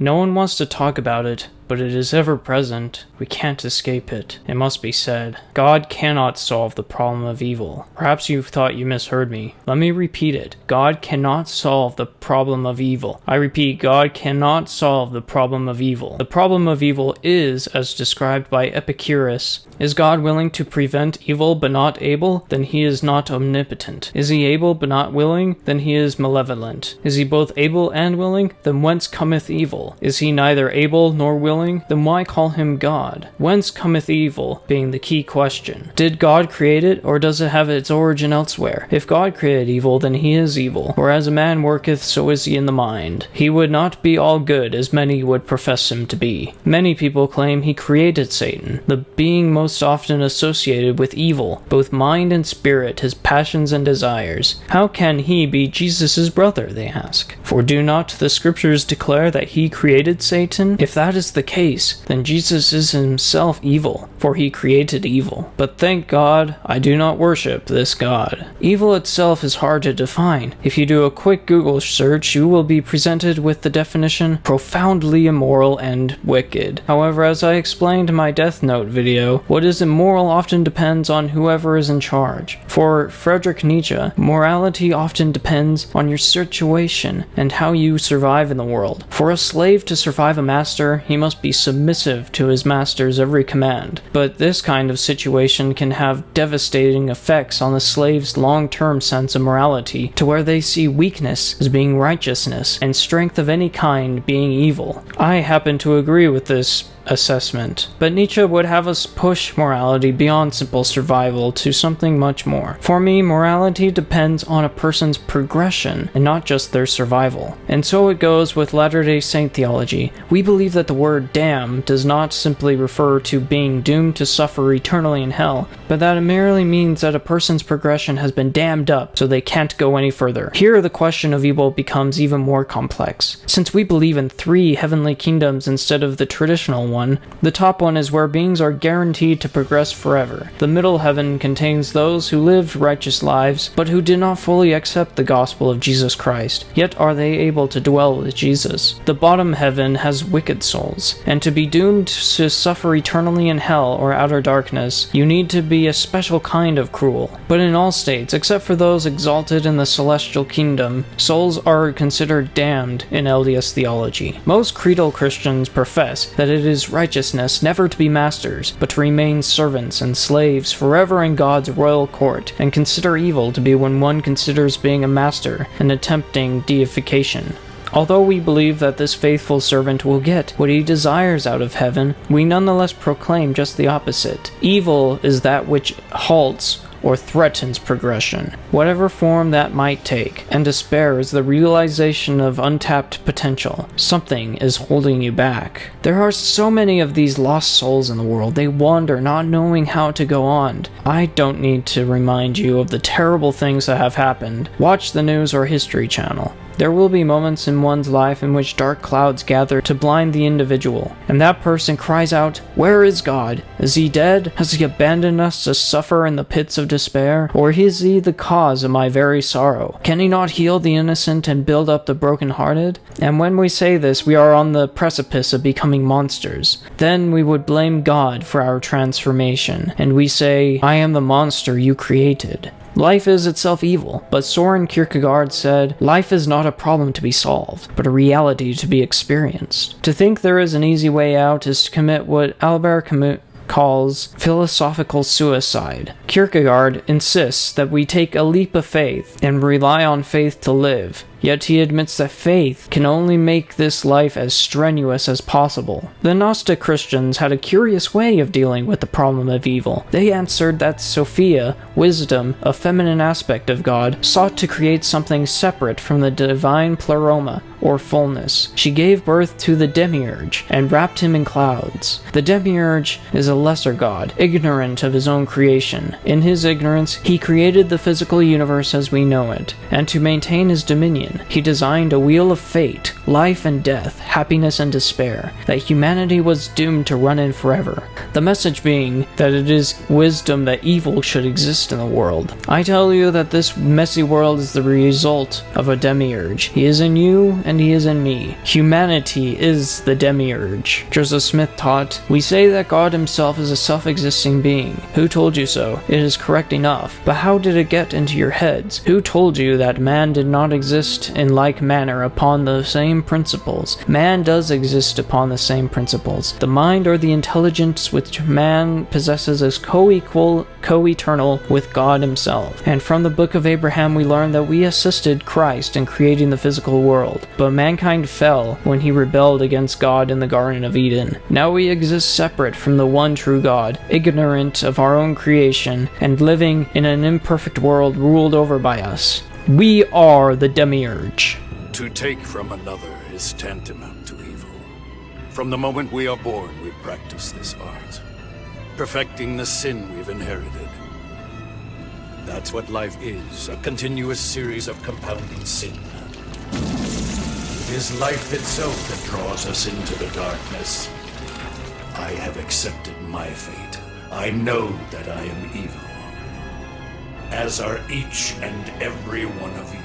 No one wants to talk about it, but it is ever present. We can't escape it. It must be said. God cannot solve the problem of evil. Perhaps you thought you misheard me. Let me repeat it. God cannot solve the problem of evil. I repeat, God cannot solve the problem of evil. The problem of evil is, as described by Epicurus, is God willing to prevent evil but not able? Then he is not omnipotent. Is he able but not willing? Then he is malevolent. Is he both able and willing? Then whence cometh evil? Is he neither able nor willing? Then why call him God? Whence cometh evil, being the key question. Did God create it, or does it have its origin elsewhere? If God created evil, then he is evil. For as a man worketh, so is he in the mind. He would not be all good, as many would profess him to be. Many people claim he created Satan, the being most often associated with evil, both mind and spirit, his passions and desires. How can he be Jesus' brother, they ask? For do not the scriptures declare that he created Satan? If that is the case, then Jesus is himself evil, for he created evil. But thank God, I do not worship this God. Evil itself is hard to define. If you do a quick Google search, you will be presented with the definition profoundly immoral and wicked. However, as I explained in my Death Note video, what is immoral often depends on whoever is in charge. For Friedrich Nietzsche, morality often depends on your situation and how you survive in the world. For a slave to survive a master, he must be submissive to his master's every command. But this kind of situation can have devastating effects on the slave's long-term sense of morality, to where they see weakness as being righteousness and strength of any kind being evil. I happen to agree with this assessment, but Nietzsche would have us push morality beyond simple survival to something much more. For me, morality depends on a person's progression and not just their survival. And so it goes with Latter-day Saint theology. We believe that the word damn does not simply refer to being doomed to suffer eternally in hell, but that it merely means that a person's progression has been dammed up so they can't go any further. Here the question of evil becomes even more complex. Since we believe in 3 heavenly kingdoms instead of the traditional one, the top one is where beings are guaranteed to progress forever. The middle heaven contains those who lived righteous lives, but who did not fully accept the gospel of Jesus Christ, yet are they able to dwell with Jesus. The bottom heaven has wicked souls, and to be doomed to suffer eternally in hell or outer darkness, you need to be a special kind of cruel. But in all states, except for those exalted in the celestial kingdom, souls are considered damned in LDS theology. Most creedal Christians profess that it is righteousness never to be masters, but to remain servants and slaves forever in God's royal court, and consider evil to be when one considers being a master and attempting deification. Although we believe that this faithful servant will get what he desires out of heaven, we nonetheless proclaim just the opposite. Evil is that which halts or threatens progression, whatever form that might take, and despair is the realization of untapped potential. Something is holding you back. There are so many of these lost souls in the world. They wander, not knowing how to go on. I don't need to remind you of the terrible things that have happened. Watch the news or History Channel. There will be moments in one's life in which dark clouds gather to blind the individual, and that person cries out, "Where is God? Is he dead? Has he abandoned us to suffer in the pits of despair? Or is he the cause of my very sorrow? Can he not heal the innocent and build up the brokenhearted?" And when we say this, we are on the precipice of becoming monsters. Then we would blame God for our transformation, and we say, "I am the monster you created." Life is itself evil, but Soren Kierkegaard said, "Life is not a problem to be solved, but a reality to be experienced." To think there is an easy way out is to commit what Albert Camus calls philosophical suicide. Kierkegaard insists that we take a leap of faith and rely on faith to live. Yet he admits that faith can only make this life as strenuous as possible. The Gnostic Christians had a curious way of dealing with the problem of evil. They answered that Sophia, wisdom, a feminine aspect of God, sought to create something separate from the divine pleroma, or fullness. She gave birth to the demiurge, and wrapped him in clouds. The demiurge is a lesser god, ignorant of his own creation. In his ignorance, he created the physical universe as we know it, and to maintain his dominion, he designed a wheel of fate, life and death, happiness and despair, that humanity was doomed to run in forever. The message being that it is wisdom that evil should exist in the world. I tell you that this messy world is the result of a demiurge. He is in you and he is in me. Humanity is the demiurge. Joseph Smith taught, "We say that God himself is a self-existing being. Who told you so? It is correct enough, but how did it get into your heads? Who told you that man did not exist in like manner upon the same principles? Man does exist upon the same principles. The mind or the intelligence which man possesses is co-equal, co-eternal with God himself." And from the book of Abraham we learn that we assisted Christ in creating the physical world, but mankind fell when he rebelled against God in the Garden of Eden. Now we exist separate from the one true God, ignorant of our own creation, and living in an imperfect world ruled over by us. We are the demiurge. To take from another is tantamount to evil. From the moment we are born, we practice this art, perfecting the sin we've inherited. That's what life is, a continuous series of compounding sin. It is life itself that draws us into the darkness. I have accepted my fate. I know that I am evil, as are each and every one of you.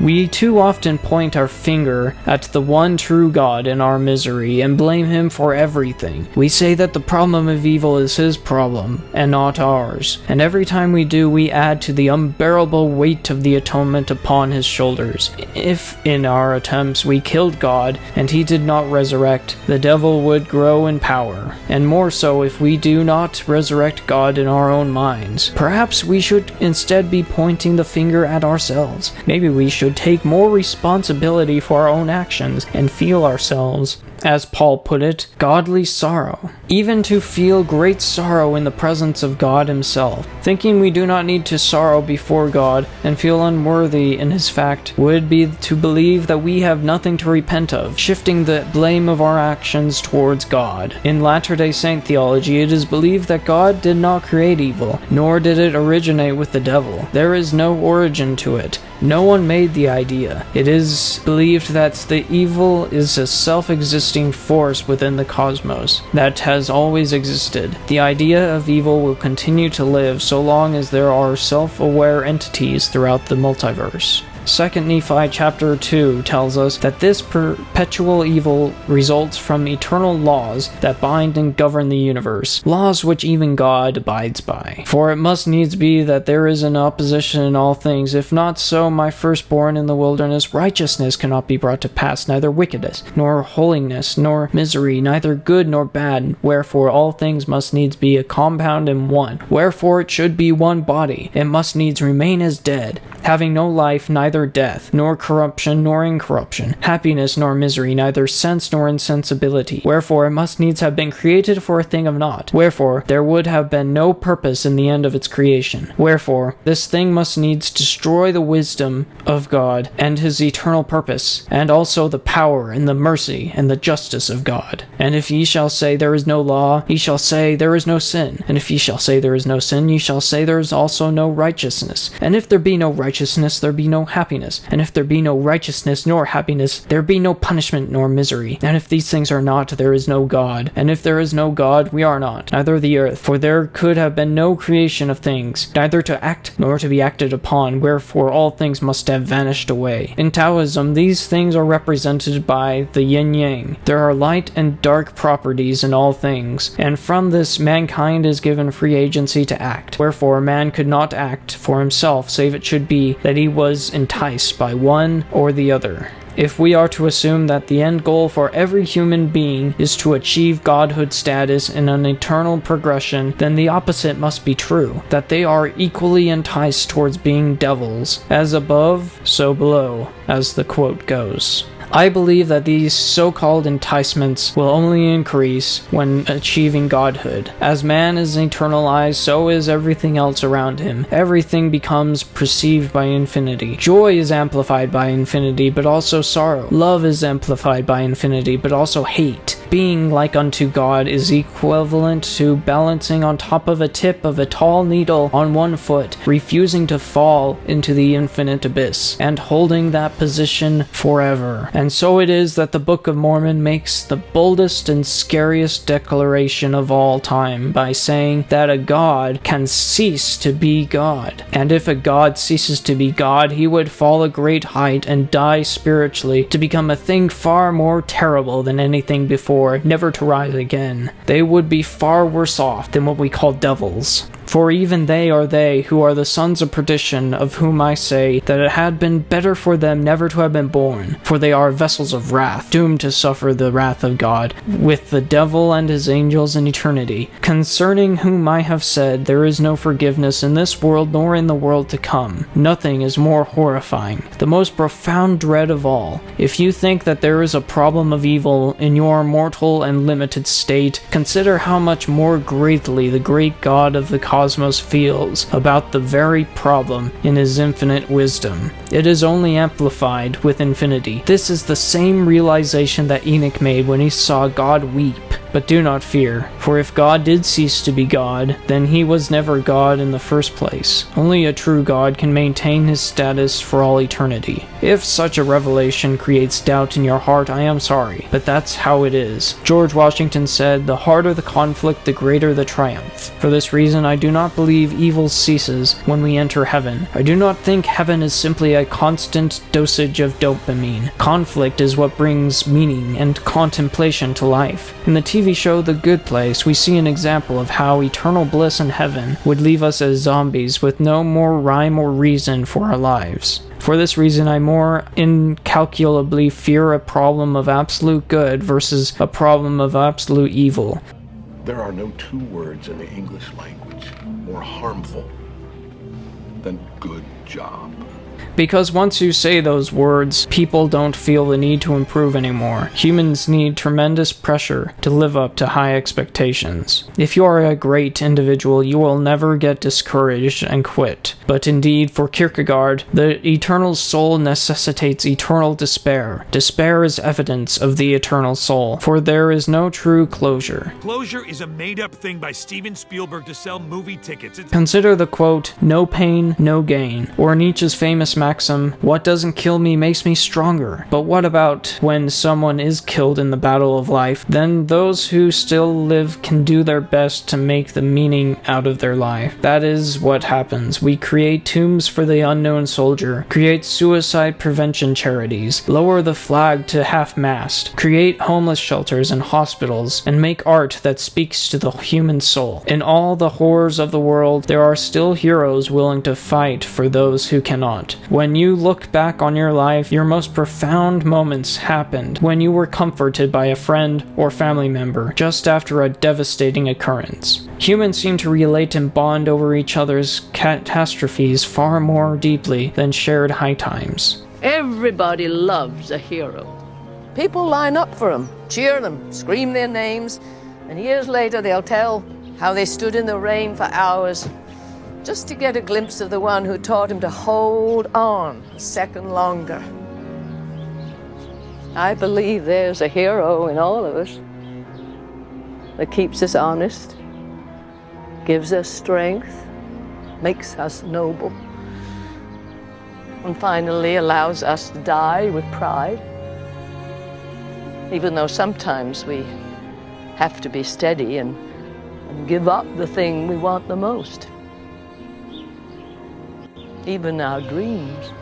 We too often point our finger at the one true God in our misery and blame him for everything. We say that the problem of evil is his problem and not ours, and every time we do, we add to the unbearable weight of the atonement upon his shoulders. If in our attempts we killed God and he did not resurrect, the devil would grow in power, and more so if we do not resurrect God in our own minds. Perhaps we should instead be pointing the finger at ourselves. Maybe we should take more responsibility for our own actions and feel ourselves, as Paul put it, godly sorrow. Even to feel great sorrow in the presence of God himself. Thinking we do not need to sorrow before God and feel unworthy in his fact would be to believe that we have nothing to repent of, shifting the blame of our actions towards God. In Latter-day Saint theology, it is believed that God did not create evil, nor did it originate with the devil. There is no origin to it. No one made the idea. It is believed that the evil is a self-existing force within the cosmos that has always existed. The idea of evil will continue to live so long as there are self-aware entities throughout the multiverse. 2 Nephi chapter 2 tells us that this perpetual evil results from eternal laws that bind and govern the universe, laws which even God abides by. For it must needs be that there is an opposition in all things. If not so, my firstborn in the wilderness, righteousness cannot be brought to pass, neither wickedness, nor holiness, nor misery, neither good nor bad. Wherefore all things must needs be a compound in one. Wherefore it should be one body. It must needs remain as dead, having no life, neither death, nor corruption, nor incorruption, happiness, nor misery, neither sense nor insensibility. Wherefore it must needs have been created for a thing of naught. Wherefore there would have been no purpose in the end of its creation. Wherefore this thing must needs destroy the wisdom of God and his eternal purpose, and also the power and the mercy and the justice of God. And if ye shall say there is no law, ye shall say there is no sin. And if ye shall say there is no sin, ye shall say there is also no righteousness. And if there be no righteousness, there be no happiness. And if there be no righteousness nor happiness, there be no punishment nor misery. And if these things are not, there is no God. And if there is no God, we are not, neither the earth. For there could have been no creation of things, neither to act nor to be acted upon, wherefore all things must have vanished away. In Taoism, these things are represented by the yin-yang. There are light and dark properties in all things, and from this mankind is given free agency to act. Wherefore man could not act for himself, save it should be that he was enticed by one or the other. If we are to assume that the end goal for every human being is to achieve godhood status in an eternal progression, then the opposite must be true, that they are equally enticed towards being devils, as above, so below, as the quote goes. I believe that these so-called enticements will only increase when achieving godhood. As man is eternalized, so is everything else around him. Everything becomes perceived by infinity. Joy is amplified by infinity, but also sorrow. Love is amplified by infinity, but also hate. being like unto God is equivalent to balancing on top of a tip of a tall needle on one foot, refusing to fall into the infinite abyss, and holding that position forever. And so it is that the Book of Mormon makes the boldest and scariest declaration of all time by saying that a God can cease to be God. And if a God ceases to be God, he would fall a great height and die spiritually to become a thing far more terrible than anything before, never to rise again. They would be far worse off than what we call devils. For even they are they who are the sons of perdition, of whom I say that it had been better for them never to have been born, for they are vessels of wrath, doomed to suffer the wrath of God, with the devil and his angels in eternity, concerning whom I have said, there is no forgiveness in this world nor in the world to come. Nothing is more horrifying, the most profound dread of all. If you think that there is a problem of evil in your mortal and limited state, consider how much more greatly the great God of the cosmos feels about the very problem in his infinite wisdom. It is only amplified with infinity. This is the same realization that Enoch made when he saw God weep. But do not fear, for if God did cease to be God, then he was never God in the first place. Only a true God can maintain his status for all eternity. If such a revelation creates doubt in your heart, I am sorry, but that's how it is. George Washington said, "The harder the conflict, the greater the triumph." For this reason, I do not believe evil ceases when we enter heaven. I do not think heaven is simply a constant dosage of dopamine. Conflict is what brings meaning and contemplation to life. In the TV show The Good Place, we see an example of how eternal bliss in heaven would leave us as zombies with no more rhyme or reason for our lives. For this reason, I more incalculably fear a problem of absolute good versus a problem of absolute evil. There are no two words in the English language more harmful than good job. Because once you say those words, people don't feel the need to improve anymore. Humans need tremendous pressure to live up to high expectations. If you are a great individual, you will never get discouraged and quit. But indeed, for Kierkegaard, the eternal soul necessitates eternal despair. Despair is evidence of the eternal soul, for there is no true closure. Closure is a made-up thing by Steven Spielberg to sell movie tickets. Consider the quote, "No pain, no gain," or Nietzsche's famous maxim, "What doesn't kill me makes me stronger." But what about when someone is killed in the battle of life? Then those who still live can do their best to make the meaning out of their life. That is what happens. We create tombs for the unknown soldier, create suicide prevention charities, lower the flag to half-mast, create homeless shelters and hospitals, and make art that speaks to the human soul. In all the horrors of the world, there are still heroes willing to fight for those who cannot. When you look back on your life, your most profound moments happened when you were comforted by a friend or family member just after a devastating occurrence. Humans seem to relate and bond over each other's catastrophes far more deeply than shared high times. Everybody loves a hero. People line up for them, cheer them, scream their names, and years later they'll tell how they stood in the rain for hours just to get a glimpse of the one who taught him to hold on a second longer. I believe there's a hero in all of us that keeps us honest, gives us strength, makes us noble, and finally allows us to die with pride, even though sometimes we have to be steady and give up the thing we want the most. Even our dreams.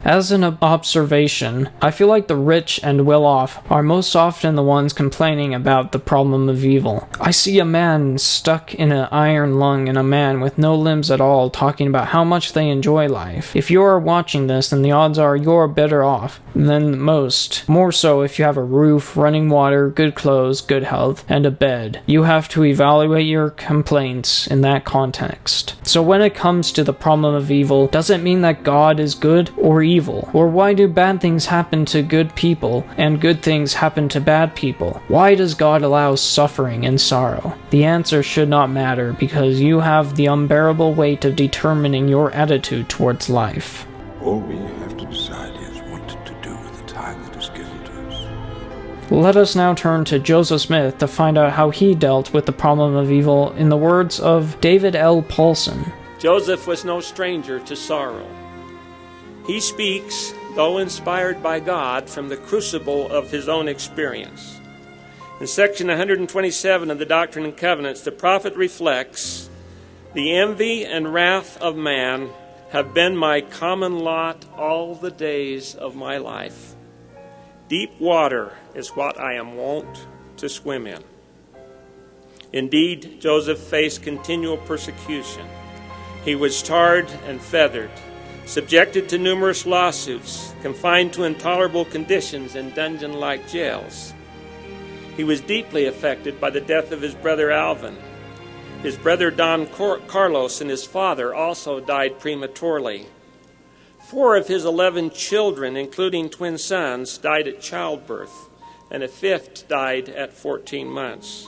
As an observation, I feel like the rich and well-off are most often the ones complaining about the problem of evil. I see a man stuck in an iron lung and a man with no limbs at all talking about how much they enjoy life. If you're watching this, then the odds are you're better off than most. More so if you have a roof, running water, good clothes, good health, and a bed. You have to evaluate your complaints in that context. So when it comes to the problem of evil, does it mean that God is good or evil? Or why do bad things happen to good people and good things happen to bad people? Why does God allow suffering and sorrow? The answer should not matter because you have the unbearable weight of determining your attitude towards life. All we have to decide is what to do with the time that is given to us. Let us now turn to Joseph Smith to find out how he dealt with the problem of evil in the words of David L. Paulson. Joseph was no stranger to sorrow. He speaks, though inspired by God, from the crucible of his own experience. In section 127 of the Doctrine and Covenants, the prophet reflects, "The envy and wrath of man have been my common lot all the days of my life. Deep water is what I am wont to swim in." Indeed, Joseph faced continual persecution. He was tarred and feathered, subjected to numerous lawsuits, confined to intolerable conditions in dungeon-like jails. He was deeply affected by the death of his brother Alvin. His brother Don Carlos and his father also died prematurely. 4 of his 11 children, including twin sons, died at childbirth, and a 5th died at 14 months.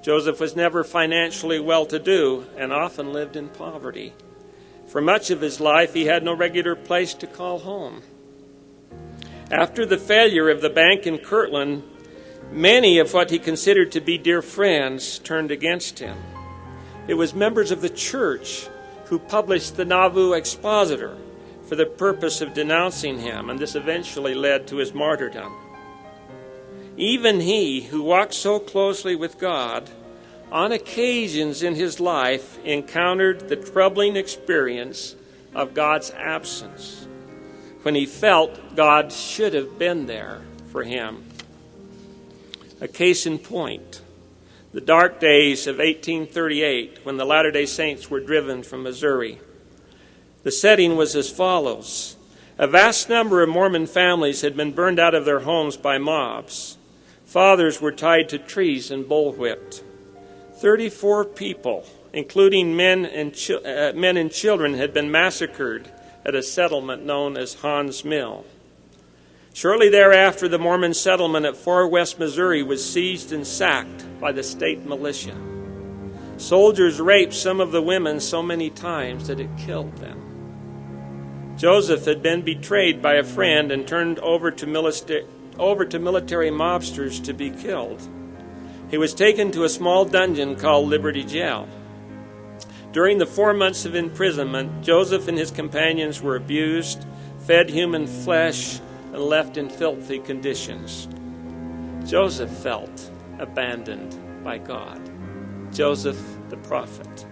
Joseph was never financially well-to-do and often lived in poverty. For much of his life, he had no regular place to call home. After the failure of the bank in Kirtland, many of what he considered to be dear friends turned against him. It was members of the church who published the Nauvoo Expositor for the purpose of denouncing him, and this eventually led to his martyrdom. Even he, who walked so closely with God, on occasions in his life encountered the troubling experience of God's absence, when he felt God should have been there for him. A case in point, the dark days of 1838, when the Latter-day Saints were driven from Missouri. The setting was as follows. A vast number of Mormon families had been burned out of their homes by mobs. Fathers were tied to trees and bullwhipped. 34 people, including men and children, had been massacred at a settlement known as Hans Mill. Shortly thereafter, the Mormon settlement at Far West, Missouri was seized and sacked by the state militia. Soldiers raped some of the women so many times that it killed them. Joseph had been betrayed by a friend and turned over to military mobsters to be killed. He was taken to a small dungeon called Liberty Jail. During the 4 months of imprisonment, Joseph and his companions were abused, fed human flesh, and left in filthy conditions. Joseph felt abandoned by God. Joseph the prophet.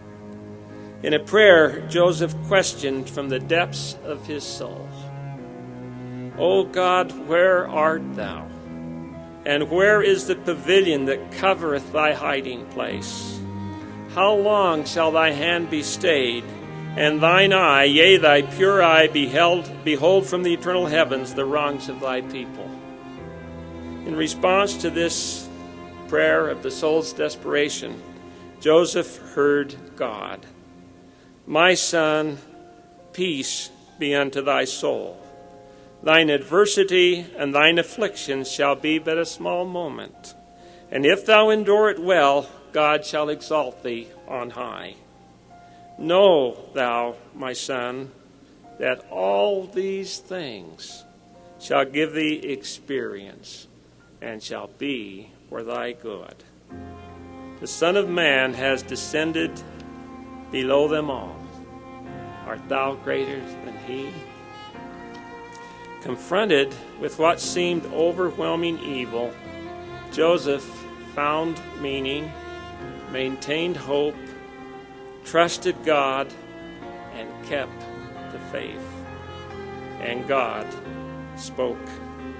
In a prayer, Joseph questioned from the depths of his soul, "O God, where art thou? And where is the pavilion that covereth thy hiding place? How long shall thy hand be stayed, and thine eye, yea, thy pure eye, behold from the eternal heavens the wrongs of thy people?" In response to this prayer of the soul's desperation, Joseph heard God. "My son, peace be unto thy soul. Thine adversity and thine affliction shall be but a small moment. And if thou endure it well, God shall exalt thee on high. Know thou, my son, that all these things shall give thee experience and shall be for thy good. The Son of Man has descended below them all. Art thou greater than he?" Confronted with what seemed overwhelming evil, Joseph found meaning, maintained hope, trusted God, and kept the faith. And God spoke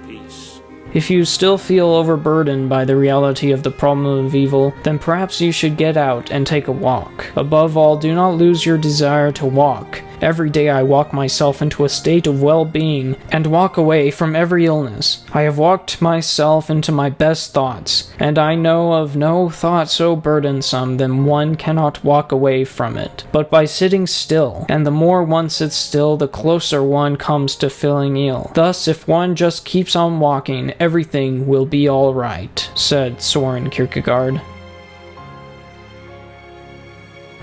peace. If you still feel overburdened by the reality of the problem of evil, then perhaps you should get out and take a walk. Above all, do not lose your desire to walk. Every day I walk myself into a state of well-being and walk away from every illness. I have walked myself into my best thoughts, and I know of no thought so burdensome than one cannot walk away from it, but by sitting still, and the more one sits still, the closer one comes to feeling ill. Thus, if one just keeps on walking, everything will be all right, said Soren Kierkegaard.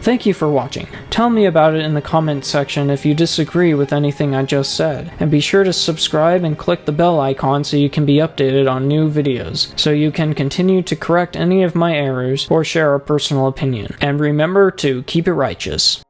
Thank you for watching. Tell me about it in the comment section if you disagree with anything I just said, and be sure to subscribe and click the bell icon so you can be updated on new videos, so you can continue to correct any of my errors or share a personal opinion. And remember to keep it righteous.